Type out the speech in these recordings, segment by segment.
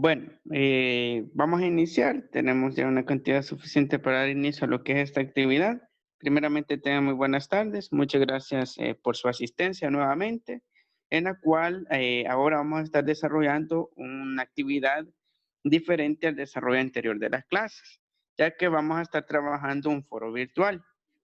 Bueno, vamos a iniciar. Tenemos ya una cantidad suficiente para dar inicio a lo que es esta actividad. Primeramente, tengan muy buenas tardes. Muchas gracias por su asistencia nuevamente, en la cual ahora vamos a estar desarrollando una actividad diferente al desarrollo anterior de las clases, ya que vamos a estar trabajando un foro virtual.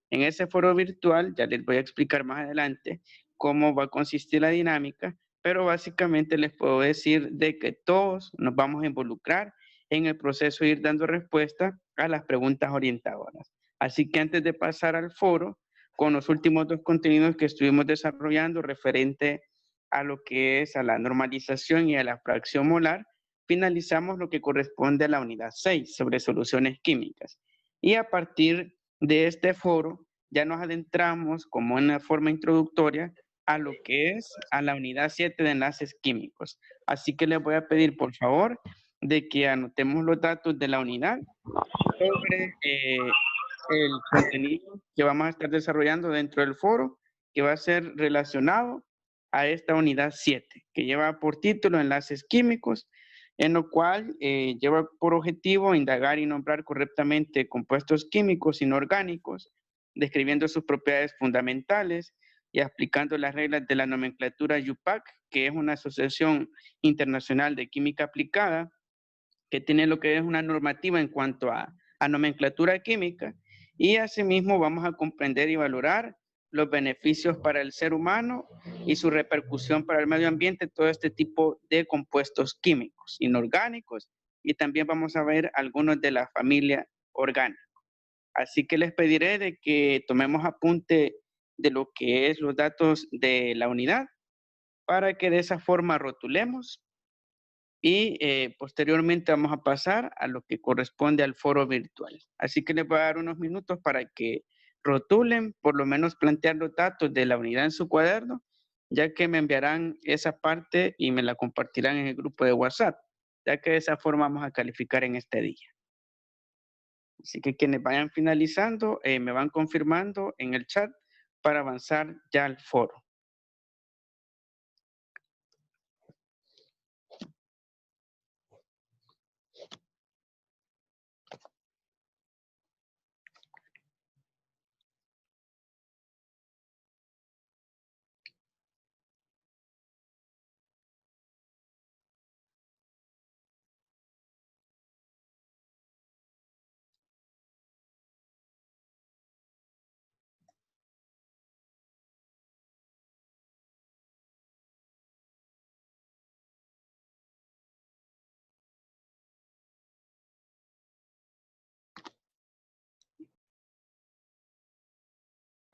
En ese foro virtual, ya les voy a explicar más adelante cómo va a consistir la dinámica, pero básicamente les puedo decir de que todos nos vamos a involucrar en el proceso de ir dando respuesta a las preguntas orientadoras. Así que antes de pasar al foro, con los últimos dos contenidos que estuvimos desarrollando referente a lo que es a la normalización y a la fracción molar, finalizamos lo que corresponde a la unidad 6 sobre soluciones químicas. Y a partir de este foro ya nos adentramos como en una forma introductoria a lo que es a la unidad 7 de enlaces químicos. Así que les voy a pedir, por favor, de que anotemos los datos de la unidad sobre el contenido que vamos a estar desarrollando dentro del foro, que va a ser relacionado a esta unidad 7, que lleva por título enlaces químicos, en lo cual lleva por objetivo indagar y nombrar correctamente compuestos químicos inorgánicos, describiendo sus propiedades fundamentales y aplicando las reglas de la nomenclatura UPAC, que es una asociación internacional de química aplicada, que tiene lo que es una normativa en cuanto a nomenclatura química, y asimismo vamos a comprender y valorar los beneficios para el ser humano y su repercusión para el medio ambiente, todo este tipo de compuestos químicos, inorgánicos, y también vamos a ver algunos de la familia orgánica. Así que les pediré de que tomemos apunte de lo que es los datos de la unidad para que de esa forma rotulemos y posteriormente vamos a pasar a lo que corresponde al foro virtual. Así que les voy a dar unos minutos para que rotulen, por lo menos plantear los datos de la unidad en su cuaderno, ya que me enviarán esa parte y me la compartirán en el grupo de WhatsApp, ya que de esa forma vamos a calificar en este día. Así que quienes vayan finalizando, me van confirmando en el chat para avanzar ya al foro.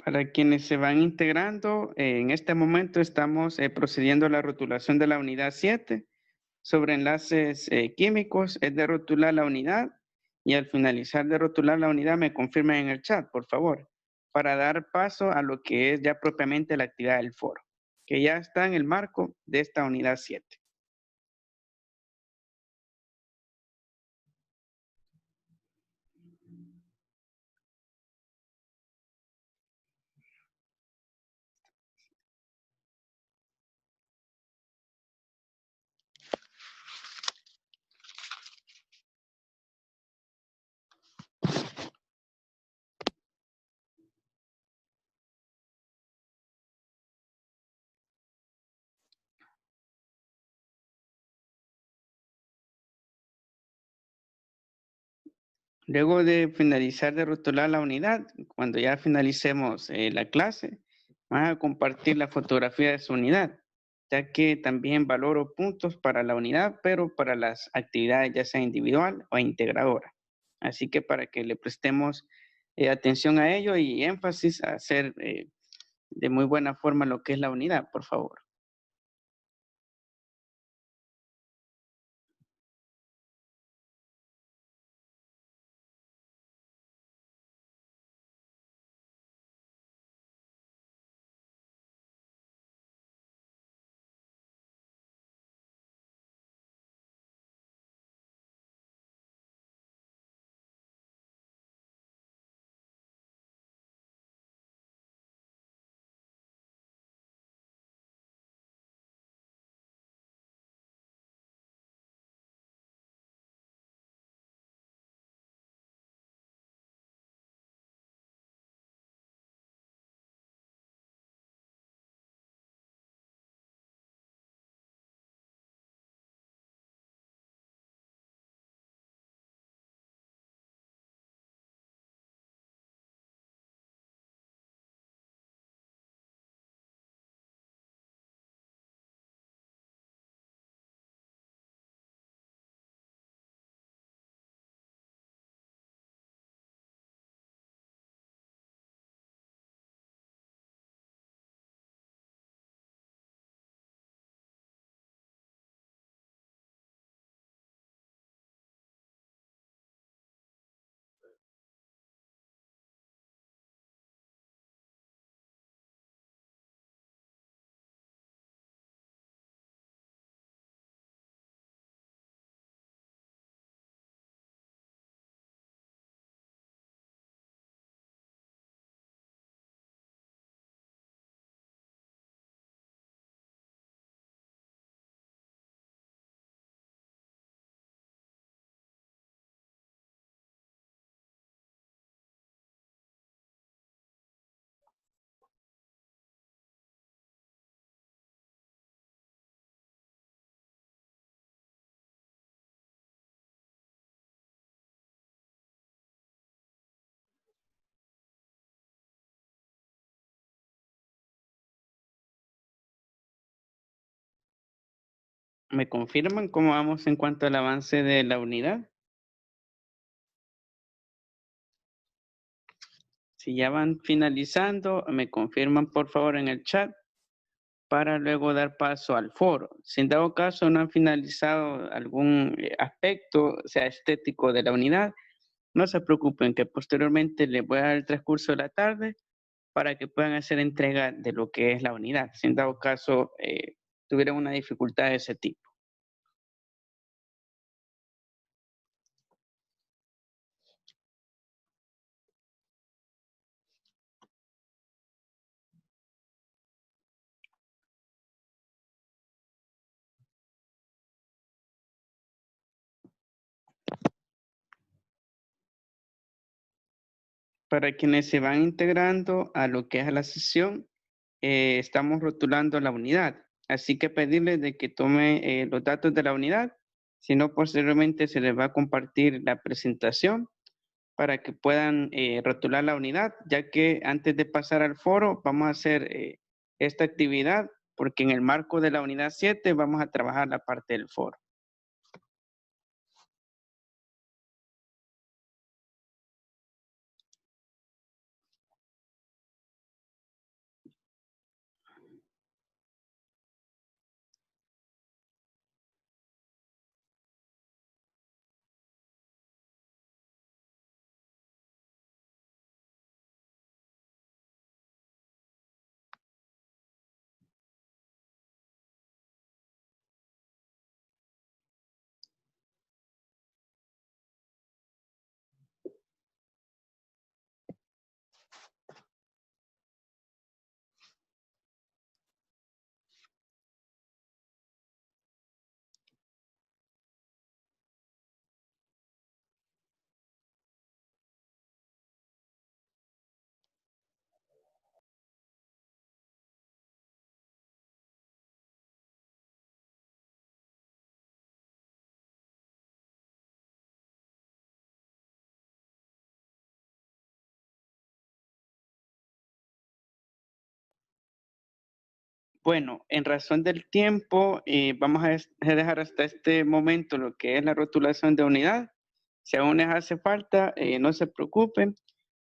Para quienes se van integrando, en este momento estamos procediendo a la rotulación de la unidad 7 sobre enlaces químicos. Es de rotular la unidad y al finalizar de rotular la unidad me confirmen en el chat, por favor, para dar paso a lo que es ya propiamente la actividad del foro, que ya está en el marco de esta unidad 7. Luego de finalizar de rotular la unidad, cuando ya finalicemos la clase, van a compartir la fotografía de su unidad, ya que también valoro puntos para la unidad, pero para las actividades ya sea individual o integradora. Así que para que le prestemos atención a ello y énfasis a hacer de muy buena forma lo que es la unidad, por favor. ¿Me confirman cómo vamos en cuanto al avance de la unidad? Si ya van finalizando, me confirman por favor en el chat para luego dar paso al foro. Si en dado caso no han finalizado algún aspecto, sea estético de la unidad, no se preocupen que posteriormente les voy a dar el transcurso de la tarde para que puedan hacer entrega de lo que es la unidad, si en dado caso tuvieran una dificultad de ese tipo. Para quienes se van integrando a lo que es la sesión, estamos rotulando la unidad. Así que pedirles de que tome los datos de la unidad, si no posteriormente se les va a compartir la presentación para que puedan rotular la unidad, ya que antes de pasar al foro vamos a hacer esta actividad, porque en el marco de la unidad 7 vamos a trabajar la parte del foro. Bueno, en razón del tiempo, vamos a dejar hasta este momento lo que es la rotulación de unidad. Si aún les hace falta, no se preocupen.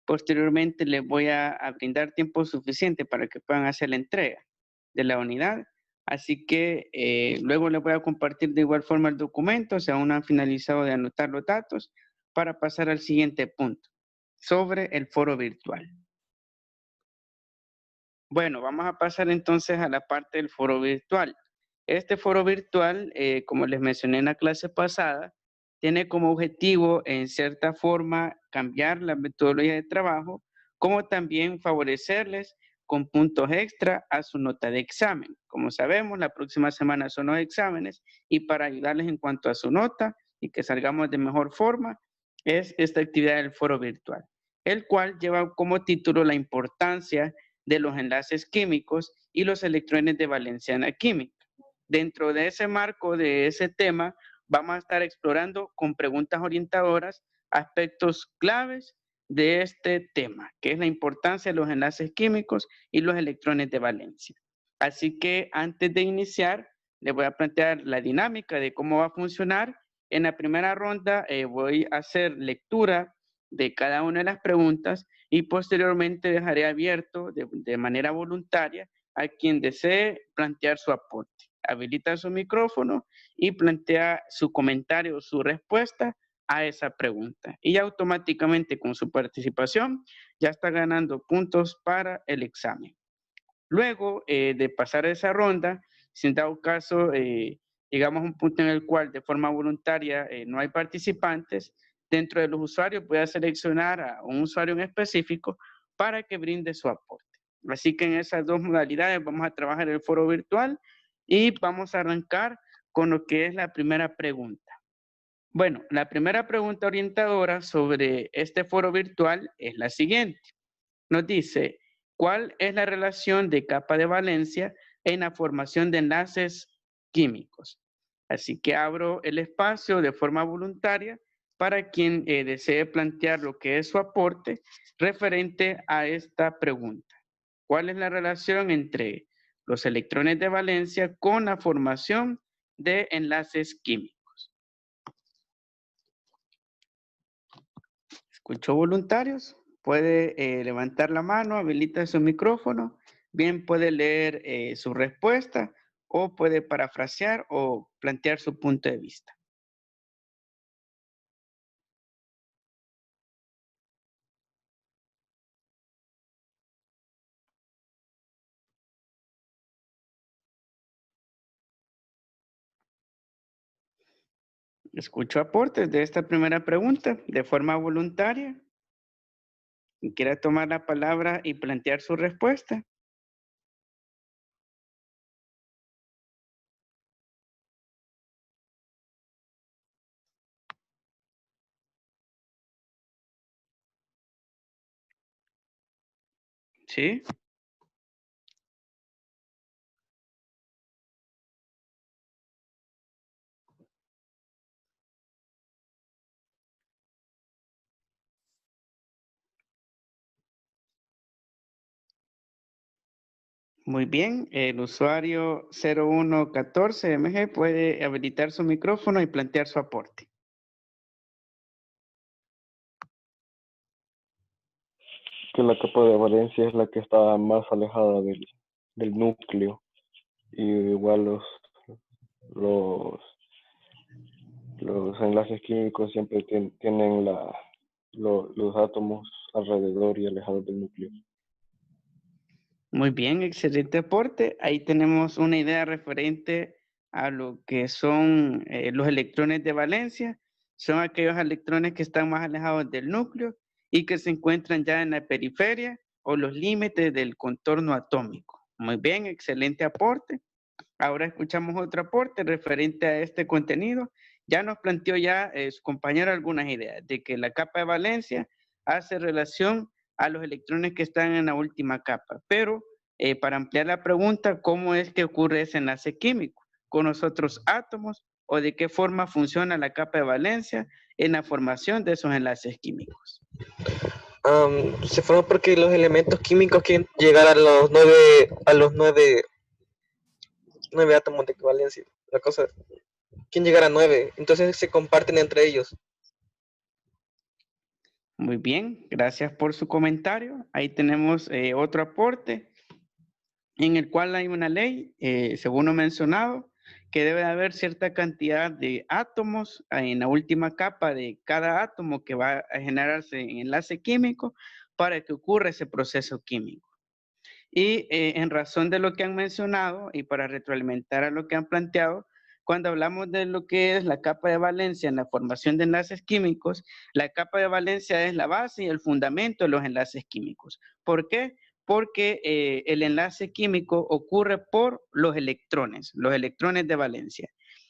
Posteriormente les voy a brindar tiempo suficiente para que puedan hacer la entrega de la unidad. Así que luego les voy a compartir de igual forma el documento, si aún no han finalizado de anotar los datos, para pasar al siguiente punto, sobre el foro virtual. Bueno, vamos a pasar entonces a la parte del foro virtual. Este foro virtual, como les mencioné en la clase pasada, tiene como objetivo, en cierta forma, cambiar la metodología de trabajo, como también favorecerles con puntos extra a su nota de examen. Como sabemos, la próxima semana son los exámenes y para ayudarles en cuanto a su nota y que salgamos de mejor forma, es esta actividad del foro virtual, el cual lleva como título la importancia de los enlaces químicos y los electrones de valenciana química. Dentro de ese marco, de ese tema, vamos a estar explorando con preguntas orientadoras aspectos claves de este tema, que es la importancia de los enlaces químicos y los electrones de valencia. Así que antes de iniciar, les voy a plantear la dinámica de cómo va a funcionar. En la primera ronda voy a hacer lectura de cada una de las preguntas y posteriormente dejaré abierto de manera voluntaria a quien desee plantear su aporte. Habilita su micrófono y plantea su comentario o su respuesta a esa pregunta. Y automáticamente con su participación ya está ganando puntos para el examen. Luego de pasar esa ronda, si en dado caso llegamos a un punto en el cual de forma voluntaria no hay participantes, dentro de los usuarios voy a seleccionar a un usuario en específico para que brinde su aporte. Así que en esas dos modalidades vamos a trabajar el foro virtual y vamos a arrancar con lo que es la primera pregunta. Bueno, la primera pregunta orientadora sobre este foro virtual es la siguiente. Nos dice, ¿cuál es la relación de capa de valencia en la formación de enlaces químicos? Así que abro el espacio de forma voluntaria para quien desee plantear lo que es su aporte referente a esta pregunta. ¿Cuál es la relación entre los electrones de valencia con la formación de enlaces químicos. ¿Escuchó voluntarios? Puede levantar la mano, habilita su micrófono, bien puede leer su respuesta o puede parafrasear o plantear su punto de vista. ¿Escuchó aportes de esta primera pregunta de forma voluntaria? ¿Quiere tomar la palabra y plantear su respuesta? ¿Sí? Muy bien, el usuario 0114MG puede habilitar su micrófono y plantear su aporte. Que la capa de valencia es la que está más alejada del núcleo, y igual los enlaces químicos siempre tienen los átomos alrededor y alejados del núcleo. Muy bien, excelente aporte. Ahí tenemos una idea referente a lo que son los electrones de valencia. Son aquellos electrones que están más alejados del núcleo y que se encuentran ya en la periferia o los límites del contorno atómico. Muy bien, excelente aporte. Ahora escuchamos otro aporte referente a este contenido. Ya nos planteó su compañero algunas ideas de que la capa de valencia hace relación a los electrones que están en la última capa. Pero para ampliar la pregunta, ¿cómo es que ocurre ese enlace químico con los otros átomos o de qué forma funciona la capa de valencia en la formación de esos enlaces químicos? Se forma porque los elementos químicos quieren llegar a los nueve átomos de equivalencia. La cosa, quieren llegar a 9, entonces se comparten entre ellos. Muy bien, gracias por su comentario. Ahí tenemos otro aporte en el cual hay una ley, según lo mencionado, que debe haber cierta cantidad de átomos en la última capa de cada átomo que va a generarse en enlace químico para que ocurra ese proceso químico. Y en razón de lo que han mencionado y para retroalimentar a lo que han planteado, cuando hablamos de lo que es la capa de valencia en la formación de enlaces químicos, la capa de valencia es la base y el fundamento de los enlaces químicos. ¿Por qué? Porque el enlace químico ocurre por los electrones de valencia.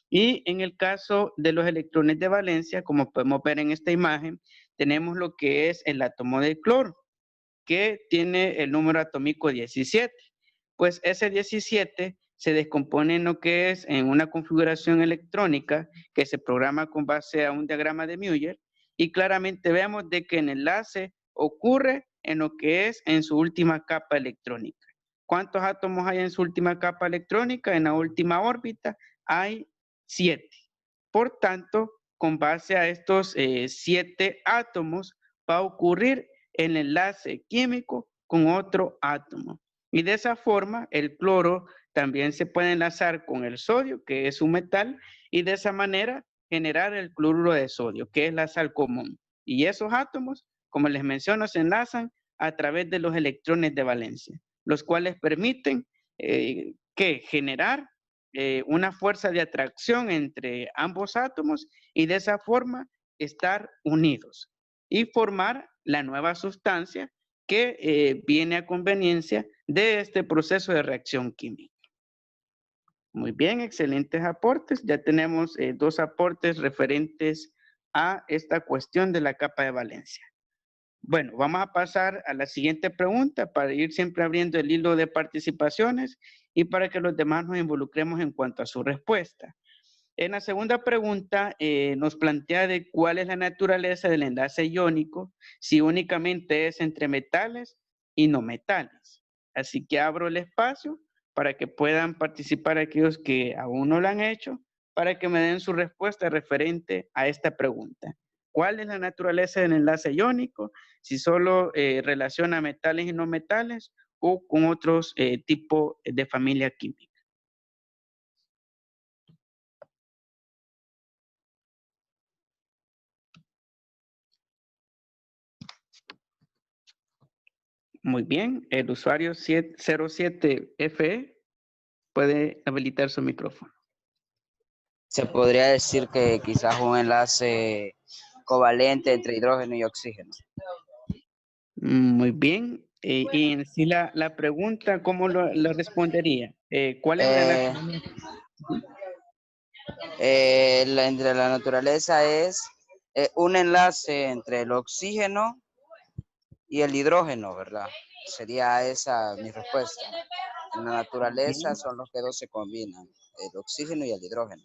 Y en el caso de los electrones de valencia, como podemos ver en esta imagen, tenemos lo que es el átomo de cloro, que tiene el número atómico 17. Pues ese 17 se descompone en lo que es en una configuración electrónica que se programa con base a un diagrama de Mueller, y claramente vemos de que el enlace ocurre en lo que es en su última capa electrónica. ¿Cuántos átomos hay en su última capa electrónica? En la última órbita hay 7. Por tanto, con base a estos 7 átomos va a ocurrir el enlace químico con otro átomo. Y de esa forma, el cloro también se puede enlazar con el sodio, que es un metal, y de esa manera generar el cloruro de sodio, que es la sal común. Y esos átomos, como les menciono, se enlazan a través de los electrones de valencia, los cuales permiten generar una fuerza de atracción entre ambos átomos y de esa forma estar unidos y formar la nueva sustancia que viene a conveniencia de este proceso de reacción química. Muy bien, excelentes aportes. Ya tenemos 2 aportes referentes a esta cuestión de la capa de valencia. Bueno, vamos a pasar a la siguiente pregunta para ir siempre abriendo el hilo de participaciones y para que los demás nos involucremos en cuanto a su respuesta. En la segunda pregunta nos plantea de cuál es la naturaleza del enlace iónico, si únicamente es entre metales y no metales. Así que abro el espacio para que puedan participar aquellos que aún no lo han hecho para que me den su respuesta referente a esta pregunta. ¿Cuál es la naturaleza del enlace iónico? Si solo relaciona metales y no metales o con otros tipos de familia química. Muy bien, el usuario 07FE puede habilitar su micrófono. Se podría decir que quizás un enlace covalente entre hidrógeno y oxígeno. Muy bien. Y en sí la pregunta, ¿cómo lo respondería? ¿Cuál es la naturaleza? Entre la naturaleza es un enlace entre el oxígeno y el hidrógeno, ¿verdad? Sería esa mi respuesta. En la naturaleza Bien. son los que dos se combinan, el oxígeno y el hidrógeno.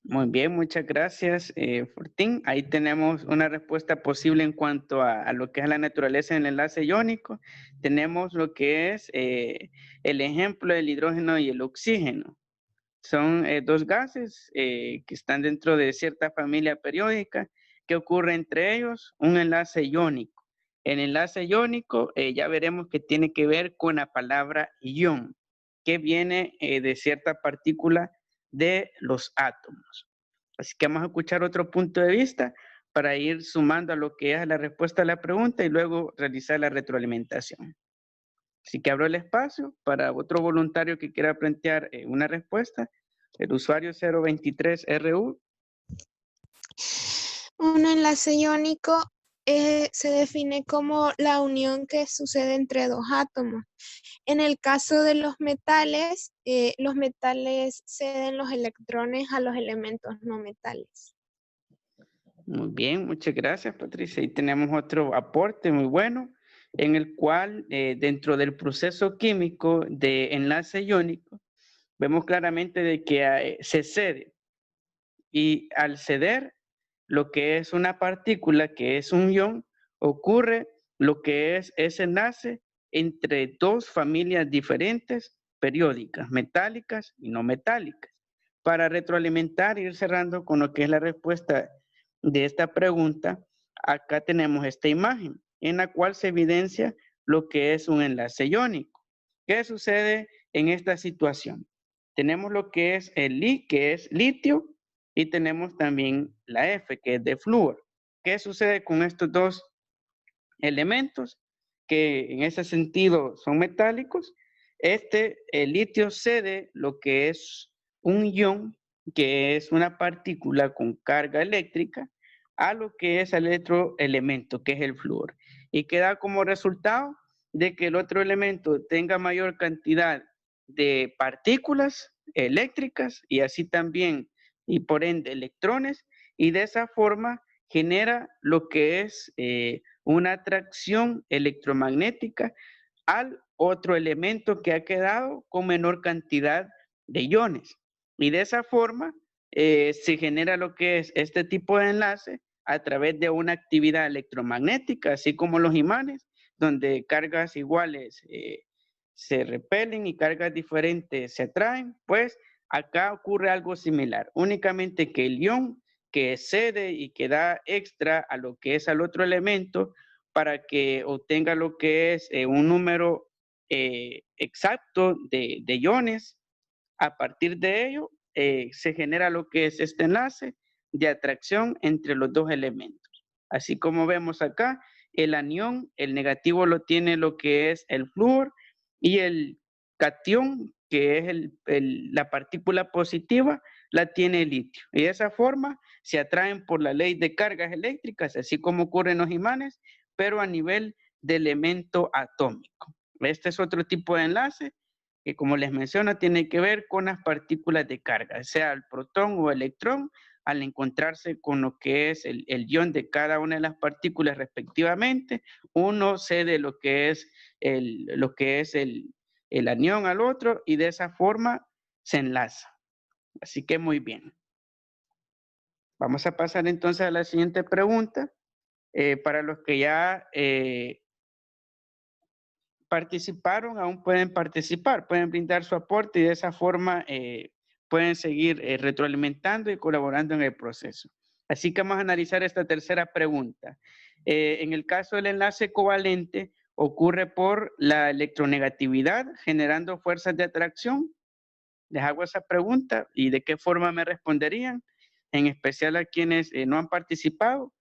Muy bien, muchas gracias, Fortín. Ahí tenemos una respuesta posible en cuanto a lo que es la naturaleza del enlace iónico. Tenemos lo que es el ejemplo del hidrógeno y el oxígeno. Son dos gases que están dentro de cierta familia periódica que ocurre entre ellos un enlace iónico. El enlace iónico ya veremos que tiene que ver con la palabra ion, que viene de cierta partícula de los átomos. Así que vamos a escuchar otro punto de vista para ir sumando a lo que es la respuesta a la pregunta y luego realizar la retroalimentación. Así que abro el espacio para otro voluntario que quiera plantear una respuesta. El usuario 023RU. Un enlace iónico se define como la unión que sucede entre dos átomos. En el caso de los metales ceden los electrones a los elementos no metales. Muy bien, muchas gracias, Patricia. Y tenemos otro aporte muy bueno, en el cual dentro del proceso químico de enlace iónico, vemos claramente de que se cede. Y al ceder, lo que es una partícula, que es un ion, ocurre lo que es ese enlace entre dos familias diferentes periódicas, metálicas y no metálicas. Para retroalimentar y ir cerrando con lo que es la respuesta de esta pregunta, acá tenemos esta imagen en la cual se evidencia lo que es un enlace iónico. ¿Qué sucede en esta situación? Tenemos lo que es el Li, que es litio, y tenemos también la F, que es de flúor. ¿Qué sucede con estos dos elementos? Que en ese sentido son metálicos. El litio cede lo que es un ion, que es una partícula con carga eléctrica, a lo que es el otro elemento, que es el flúor. Y queda como resultado de que el otro elemento tenga mayor cantidad de partículas eléctricas y así también, y por ende, electrones, y de esa forma genera lo que es una atracción electromagnética al otro elemento que ha quedado con menor cantidad de iones. Y de esa forma se genera lo que es este tipo de enlace a través de una actividad electromagnética, así como los imanes, donde cargas iguales se repelen y cargas diferentes se atraen, pues acá ocurre algo similar, únicamente que el ion que cede y que da extra a lo que es al otro elemento para que obtenga lo que es un número exacto de iones. A partir de ello se genera lo que es este enlace de atracción entre los dos elementos. Así como vemos acá, el anión, el negativo lo tiene lo que es el flúor y el catión, que es la partícula positiva, la tiene el litio. Y de esa forma se atraen por la ley de cargas eléctricas, así como ocurre en los imanes, pero a nivel de elemento atómico. Este es otro tipo de enlace que, como les menciono, tiene que ver con las partículas de carga, sea el protón o electrón, al encontrarse con lo que es el ion de cada una de las partículas respectivamente, uno cede lo que es el anión al otro y de esa forma se enlaza. Así que muy bien. Vamos a pasar entonces a la siguiente pregunta. Para los que ya participaron, aún pueden participar, pueden brindar su aporte y de esa forma pueden seguir retroalimentando y colaborando en el proceso. Así que vamos a analizar esta tercera pregunta. En el caso del enlace covalente, ocurre por la electronegatividad generando fuerzas de atracción. Les hago esa pregunta y de qué forma me responderían, en especial a quienes no han participado.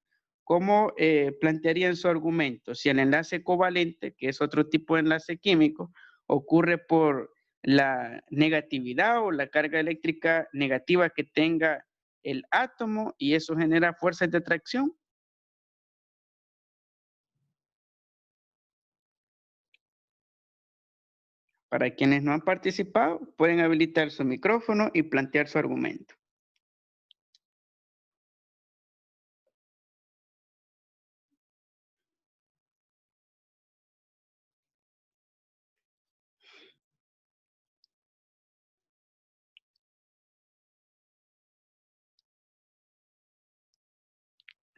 ¿Cómo plantearían su argumento? Si el enlace covalente, que es otro tipo de enlace químico, ocurre por la negatividad o la carga eléctrica negativa que tenga el átomo y eso genera fuerzas de atracción. Para quienes no han participado, pueden habilitar su micrófono y plantear su argumento.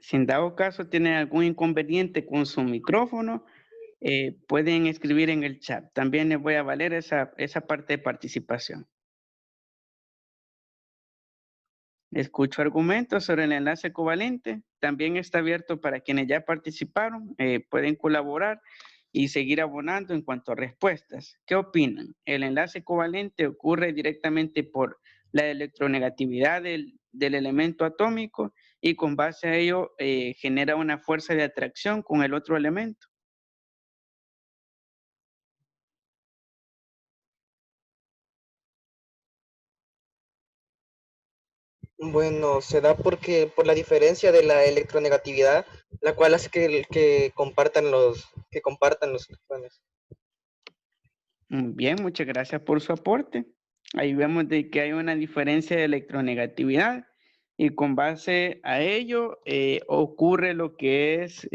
Si en dado caso tienen algún inconveniente con su micrófono, pueden escribir en el chat. También les voy a valer esa parte de participación. Escucho argumentos sobre el enlace covalente. También está abierto para quienes ya participaron. Pueden colaborar y seguir abonando en cuanto a respuestas. ¿Qué opinan? El enlace covalente ocurre directamente por la electronegatividad del elemento atómico y con base a ello genera una fuerza de atracción con el otro elemento. Bueno, se da por la diferencia de la electronegatividad, la cual hace que compartan los electrones. Muy bien, muchas gracias por su aporte. Ahí vemos de que hay una diferencia de electronegatividad y con base a ello ocurre lo que es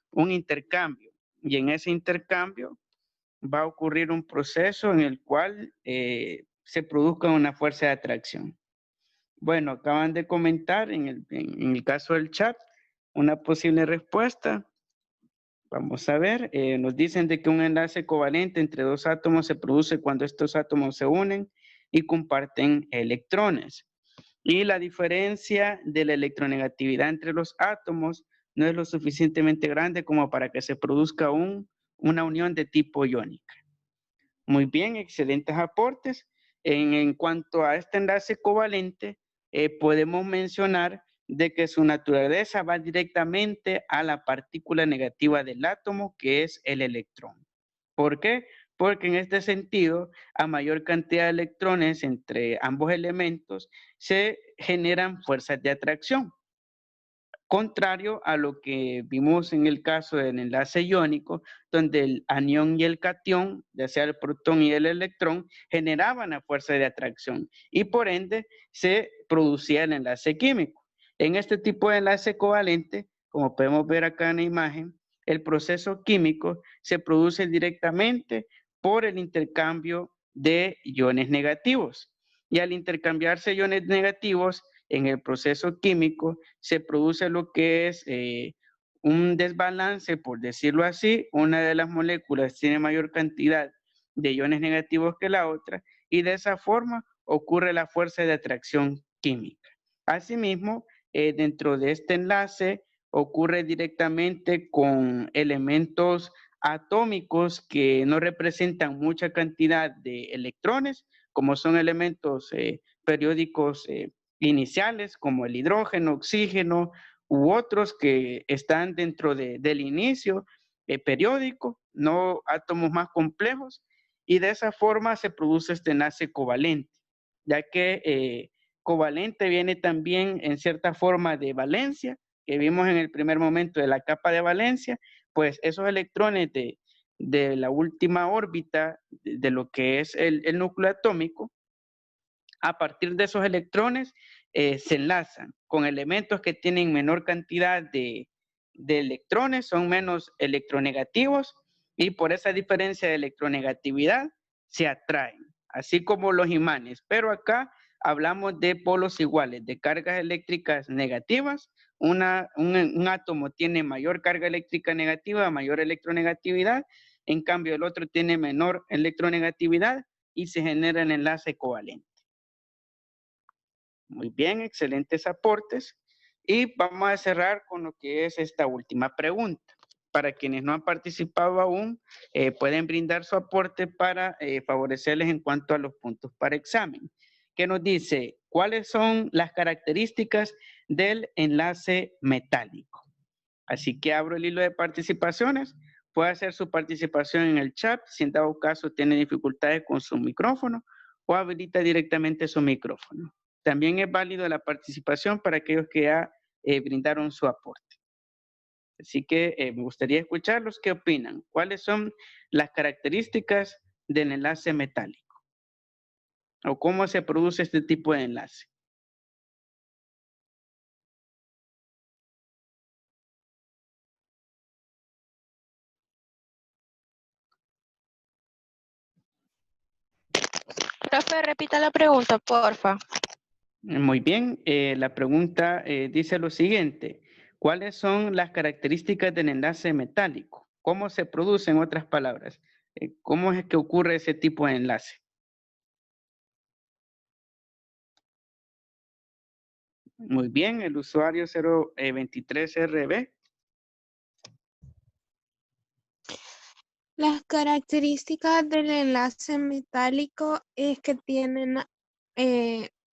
un intercambio. Y en ese intercambio va a ocurrir un proceso en el cual se produzca una fuerza de atracción. Bueno, acaban de comentar en el caso del chat una posible respuesta. Vamos a ver, nos dicen de que un enlace covalente entre dos átomos se produce cuando estos átomos se unen y comparten electrones. Y la diferencia de la electronegatividad entre los átomos no es lo suficientemente grande como para que se produzca una unión de tipo iónica. Muy bien, excelentes aportes. En cuanto a este enlace covalente, podemos mencionar de que su naturaleza va directamente a la partícula negativa del átomo, que es el electrón. ¿Por qué? Porque en este sentido, a mayor cantidad de electrones entre ambos elementos, se generan fuerzas de atracción. Contrario a lo que vimos en el caso del enlace iónico, donde el anión y el catión, ya sea el protón y el electrón, generaban la fuerza de atracción y por ende se producía el enlace químico. En este tipo de enlace covalente, como podemos ver acá en la imagen, el proceso químico se produce directamente por el intercambio de iones negativos. Y al intercambiarse iones negativos, en el proceso químico se produce lo que es un desbalance, por decirlo así. Una de las moléculas tiene mayor cantidad de iones negativos que la otra y de esa forma ocurre la fuerza de atracción química. Asimismo, dentro de este enlace ocurre directamente con elementos atómicos que no representan mucha cantidad de electrones, como son elementos periódicos iniciales como el hidrógeno, oxígeno u otros que están dentro del inicio periódico, no átomos más complejos, y de esa forma se produce este enlace covalente, ya que covalente viene también en cierta forma de valencia, que vimos en el primer momento de la capa de valencia, pues esos electrones de la última órbita de lo que es el núcleo atómico, a partir de esos electrones se enlazan con elementos que tienen menor cantidad de electrones, son menos electronegativos y por esa diferencia de electronegatividad se atraen, así como los imanes. Pero acá hablamos de polos iguales, de cargas eléctricas negativas. Un átomo tiene mayor carga eléctrica negativa, mayor electronegatividad, en cambio el otro tiene menor electronegatividad y se genera el enlace covalente. Muy bien, excelentes aportes. Y vamos a cerrar con lo que es esta última pregunta. Para quienes no han participado aún, pueden brindar su aporte para favorecerles en cuanto a los puntos para examen. Que nos dice, ¿cuáles son las características del enlace metálico? Así que abro el hilo de participaciones. Puede hacer su participación en el chat, si en dado caso tiene dificultades con su micrófono, o habilita directamente su micrófono. También es válido la participación para aquellos que ya brindaron su aporte. Así que me gustaría escucharlos. ¿Qué opinan? ¿Cuáles son las características del enlace metálico? ¿O cómo se produce este tipo de enlace? Profe, repita la pregunta, porfa. Muy bien, la pregunta dice lo siguiente. ¿Cuáles son las características del enlace metálico? ¿Cómo se produce, en otras palabras? ¿Cómo es que ocurre ese tipo de enlace? Muy bien, el usuario 023RB. Las características del enlace metálico es que tienen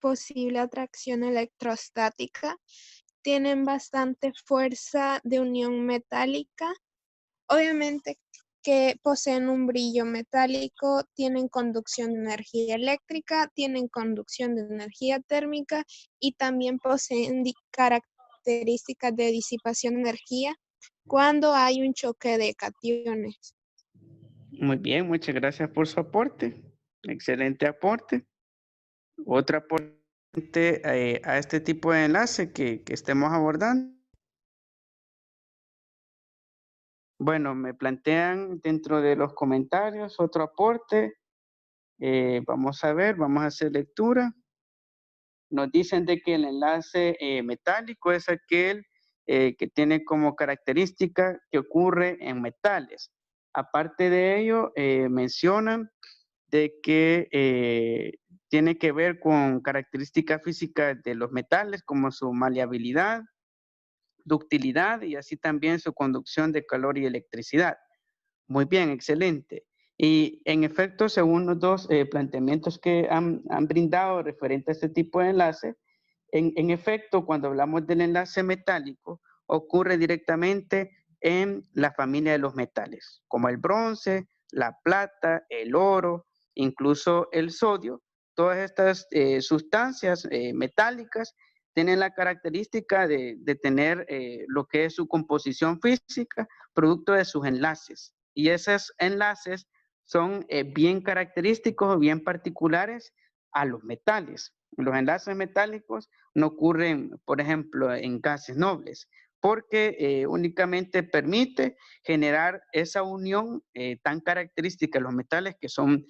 posible atracción electrostática, tienen bastante fuerza de unión metálica, obviamente que poseen un brillo metálico, tienen conducción de energía eléctrica, tienen conducción de energía térmica y también poseen características de disipación de energía cuando hay un choque de cationes. Muy bien, muchas gracias por su aporte. Excelente aporte. Otro aporte a este tipo de enlace que estemos abordando. Bueno, me plantean dentro de los comentarios otro aporte. Vamos a ver, vamos a hacer lectura. Nos dicen de que el enlace metálico es aquel que tiene como característica que ocurre en metales. Aparte de ello, mencionan de que tiene que ver con características físicas de los metales como su maleabilidad, ductilidad y así también su conducción de calor y electricidad. Muy bien, excelente. Y en efecto, según los dos planteamientos que han brindado referente a este tipo de enlace, en efecto, cuando hablamos del enlace metálico, ocurre directamente en la familia de los metales, como el bronce, la plata, el oro, incluso el sodio. Todas estas sustancias metálicas tienen la característica de tener lo que es su composición física, producto de sus enlaces. Y esos enlaces son bien característicos o bien particulares a los metales. Los enlaces metálicos no ocurren, por ejemplo, en gases nobles, porque únicamente permite generar esa unión tan característica de los metales que son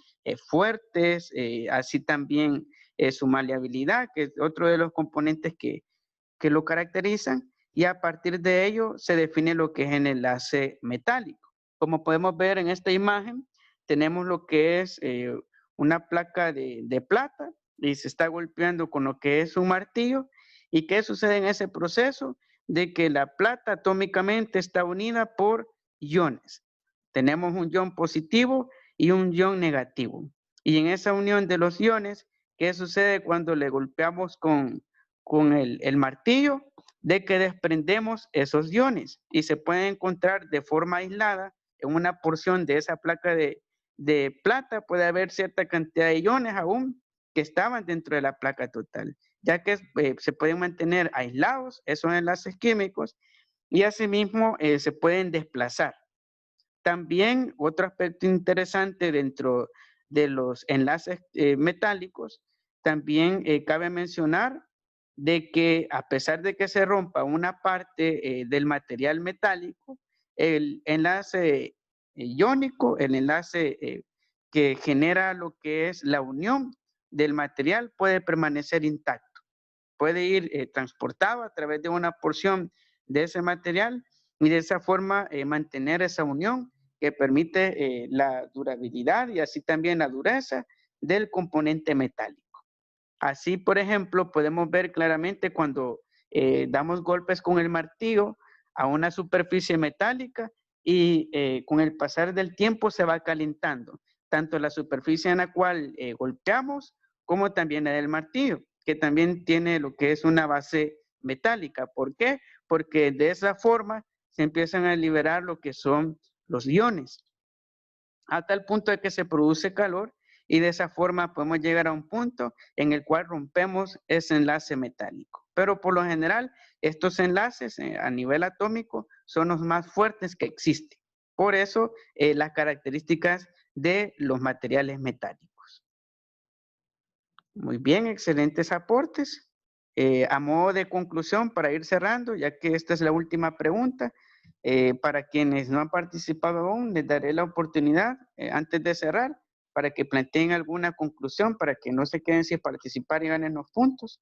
fuertes, así también su maleabilidad, que es otro de los componentes que lo caracterizan, y a partir de ello se define lo que es el enlace metálico. Como podemos ver en esta imagen, tenemos lo que es una placa de plata y se está golpeando con lo que es un martillo. ¿Y qué sucede en ese proceso? De que la plata atómicamente está unida por iones. Tenemos un ion positivo y un ion negativo. Y en esa unión de los iones, ¿qué sucede cuando le golpeamos con el martillo? De que desprendemos esos iones y se puede encontrar de forma aislada en una porción de esa placa de plata, puede haber cierta cantidad de iones aún que estaban dentro de la placa total, ya que se pueden mantener aislados esos enlaces químicos y asimismo se pueden desplazar. También otro aspecto interesante dentro de los enlaces metálicos, también cabe mencionar de que a pesar de que se rompa una parte del material metálico, el enlace iónico, el enlace que genera lo que es la unión del material puede permanecer intacto. Puede ir transportado a través de una porción de ese material y de esa forma mantener esa unión que permite la durabilidad y así también la dureza del componente metálico. Así, por ejemplo, podemos ver claramente cuando damos golpes con el martillo a una superficie metálica y con el pasar del tiempo se va calentando, tanto la superficie en la cual golpeamos como también la del martillo, que también tiene lo que es una base metálica. ¿Por qué? Porque de esa forma se empiezan a liberar lo que son los iones, a tal punto de que se produce calor y de esa forma podemos llegar a un punto en el cual rompemos ese enlace metálico. Pero por lo general, estos enlaces a nivel atómico son los más fuertes que existen. Por eso, las características de los materiales metálicos. Muy bien, excelentes aportes. A modo de conclusión, para ir cerrando, ya que esta es la última pregunta, para quienes no han participado aún, les daré la oportunidad, antes de cerrar, para que planteen alguna conclusión, para que no se queden sin participar y ganen los puntos,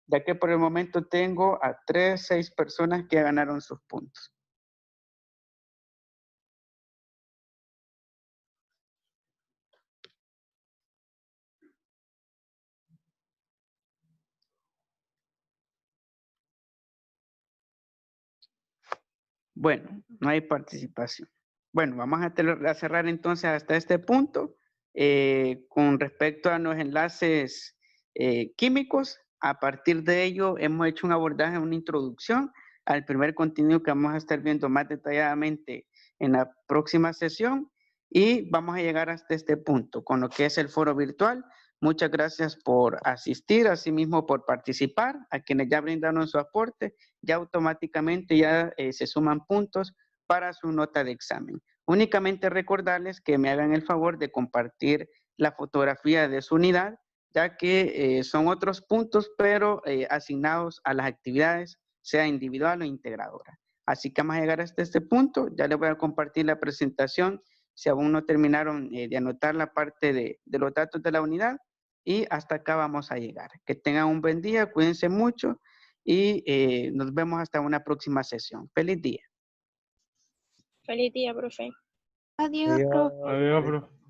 ya que por el momento tengo a 6 personas que ganaron sus puntos. Bueno, no hay participación. Bueno, vamos a cerrar entonces hasta este punto. Con respecto a los enlaces químicos, a partir de ello hemos hecho un abordaje, una introducción al primer contenido que vamos a estar viendo más detalladamente en la próxima sesión y vamos a llegar hasta este punto con lo que es el foro virtual. Muchas gracias por asistir, asimismo por participar, a quienes ya brindaron su aporte, ya automáticamente se suman puntos para su nota de examen. Únicamente recordarles que me hagan el favor de compartir la fotografía de su unidad, ya que son otros puntos, pero asignados a las actividades, sea individual o integradora. Así que vamos a llegar hasta este punto. Ya les voy a compartir la presentación, si aún no terminaron de anotar la parte de los datos de la unidad. Y hasta acá vamos a llegar. Que tengan un buen día, cuídense mucho y nos vemos hasta una próxima sesión. Feliz día. Feliz día, profe. Adiós, profe. Adiós, profe.